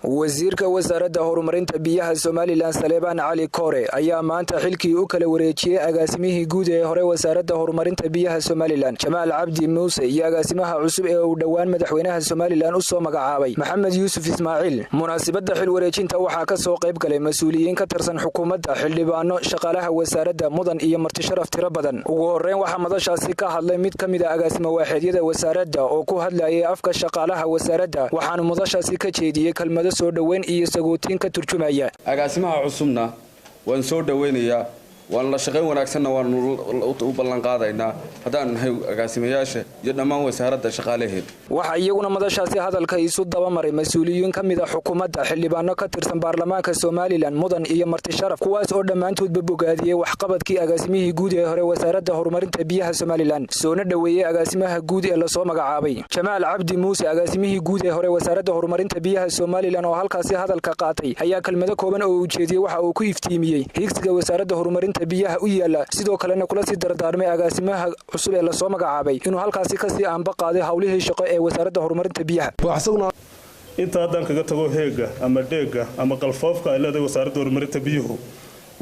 wasiirka wasaaradda horumarinta biyaha Somaliland Saleebaan Cali Koore ayaa maanta xilkii u kala wareejiyay agaasimihii guud ee hore wasaaradda horumarinta biyaha Somaliland Jamaal Cabdi Muuse iyo agaasimaha cusub ee uu dhawaan madaxweynaha Somaliland u soo magacaabay Maxamed Yuusuf Ismaaciil. Munaasabadda xil wareejinta waxaa ka soo qayb galay mas'uuliyiin ka tirsan xukuumadda, xildhibaano, shaqaalaha wasaaradda, mudan iyo marti sharaf tiro badan. Ugu horeyn waxaa madashaasi ka hadlay mid ka mid ah agaasimo waaxeedyada wasaaradda oo ku hadlayay afka shaqaalaha wasaaradda, waxaana madashaasi ka jeediyay kalmado soo dhaweyn iyo sagootin ka turjumaya. agaasimaha cusubna waan soo dhaweynayaa, waan la shaqeyn wanaagsanna waan u ballan qaadaynaa hadaan nahay agaasimayaasha iyo dhammaan wasaaradda shaqaalaheed. Waxa iyaguna madashaasi hadalka isu daba maray mas'uuliyiin ka mid ah xukuumadda, xildhibaano ka tirsan baarlamaanka Somaliland, mudan iyo marti sharaf, kuwaas oo dhammaantoodba bogaadiyay waxqabadkii agaasimihii guud ee hore wasaaradda horumarinta biyaha Somaliland, soona dhaweeyay agaasimaha guud ee la soo magacaabay Jamaal Cabdi Muuse. agaasimihii guud ee hore wasaaradda horumarinta biyaha Somaliland oo halkaasi hadalka qaatay ayaa kalmado kooban oo u jeediyay waxa uu ku iftiimiyay higsiga wasaaradda horumarinta biyaha u yaala, sidoo kalena kula sii dardaarmay agaasimaha cusub ee la soo magacaabay inuu halkaasi ka sii aanba qaaday hawlihii shaqo ee wasaaradda horumarinta biyaha. inta haddaan kaga tago heega ama dheega ama qalfoofka ay leedahay wasaaradda horumarinta biyuhu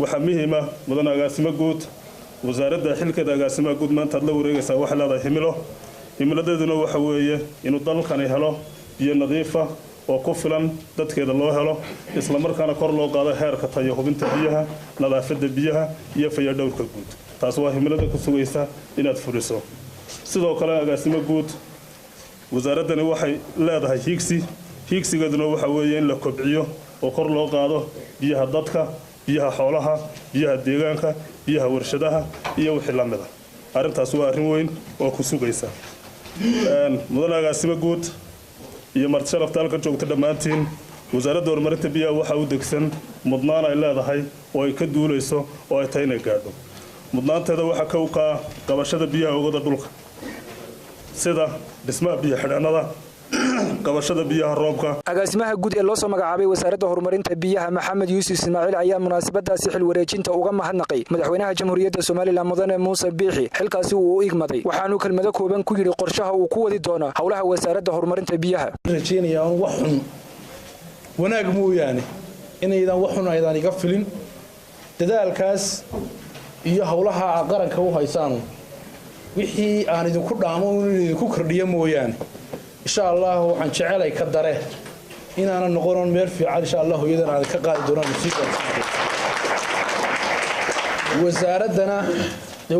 waxa muhiim ah mudan agaasimo guud wasaaradda xilkeeda agaasimaha guud maanta aad la wareegaysaa waxay leedahay himiladeeduna waxa weeye inuu dalkani helo biyo nadiif ah oo ku filan dadkeeda loo helo, isla markaana kor loo qaado heerka tayo hubinta biyaha, nadaafadda biyaha iyo fayadhowrka guud. taas waa himilada ku sugaysa inaad fuliso. sidoo kale agaasimo guud wasaaradani waxay leedahay higsigeeduna waxa weeye in la kobciyo oo kor loo qaado biyaha dadka, biyaha xoolaha, biyaha deegaanka, biyaha warshadaha iyo wixii la mid ah. arrintaas waa arrin weyn oo ku sugaysa. mudan agaasimo guud iyo marti sharafta halka joogta dhammaantiin, wasaaradda horumarinta biyaha waxa u degsan mudnaan ay leedahay oo ay ka duulayso oo ay tahay inay gaadho. mudnaanteeda waxa ka qabashada biyaha oogada dhulka, sida dhismaha biyo xidhannada, qabashada biyaha roobka. agaasimaha guud ee loo soo magacaabay wasaaradda horumarinta biyaha Maxamed Yuusuf Ismaaciil ayaa munaasabadaasi xil wareejinta uga mahadnaqay madaxweynaha Jamhuuriyadda Somaliland mudane Muuse Biixi. xilkaasi uu u igmaday waxaanu kalmado kooban ku yiri qorshaha uu ku wadi doono hawlaha wasaaradda horumarinta biyaha. rajeynayaan wax xun wanaag mooyaane inaydan wax xun aydan iga filin. dadaalkaas iyo hawlaha qaranka u haysaan wixii aan idinku dhaamo inuu idinku kordhiyo mooyaane insha Allah waxaan jecelay ka dare inaana noqonon meel fiican insha Allah hooyadan aan ka qaadi doono musiibo. wasaaradana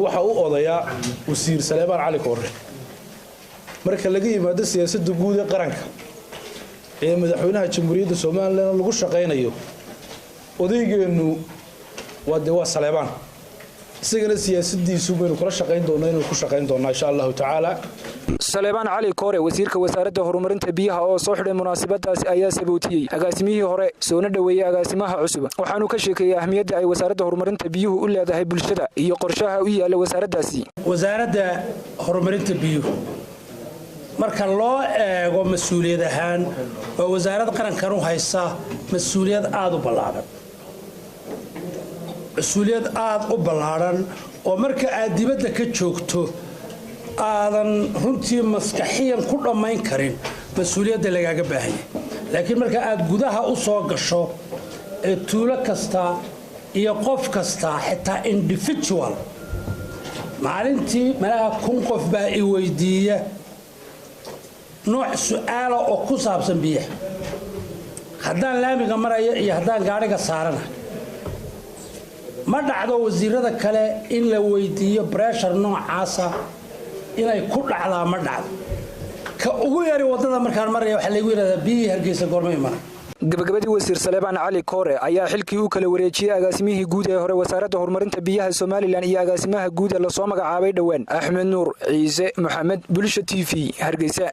waxa uu odayaa wasiir Saleebaan Cali Koore. marka laga yimaado siyaasadda guud ee qaranka ee madaxweynaha Jamhuuriyadda Somaliland lagu shaqeynayo, odaygeenu waa Saleebaan. isagana siyaasadiisu baynu kula shaqeyn doonaa inuu ku shaqeyn doonaa insha Allah taala. Saleebaan Cali Koore, wasiirka wasaaradda horumarinta biyaha oo soo xidhay munaasabadaasi ayaa sabootiyay agaasimihii hore soona dhaweeyay agaasimaha cusub, waxaanu ka sheekeeyay ahmiyadda ay wasaaradda horumarinta biyuhu u leedahay bulshada iyo qorshaha u yaala wasaaraddaasi. wasaaradda horumarinta biyuhu marka loo eego mas'uuliyad ahaan oo wasaaradda qarankan u haysa mas'uuliyad aad u ballaaran, مسؤوليات aad u ballaaran oo marka aad dibadda ka joogto aadan runtii maskaxiyan ku dhamayn karin mas'uuliyadda lagaaga baahan yahay. laakiin marka aad gudaha u soo gasho ee tuulo kasta iyo qof kasta xitaa individual maalintii malaha 1,000 qof baa i weydiiya nooc su'aalo oo ku saabsan biyaha, haddaan laamiga maraya iyo haddaan gaariga saarana. ma dhacdo wasiirada kale in la weydiiyo pressure noocaasa inay ku dhacdaa ma dhacdo. ka ugu yari wadada markaan maraya waxa lagu yiraahdaa biyo Hargeysa goormay mar. gabagabadii wasiir Saleebaan Cali Koore ayaa xilkii u kala wareejiyay agaasimihii guud ee hore wasaaradda horumarinta biyaha Somaliland iyo agaasimaha guud ee la soo magacaabay dhawaan Axmed Nuur Ciise Maxamed, Bulsho TV, Hargeysa.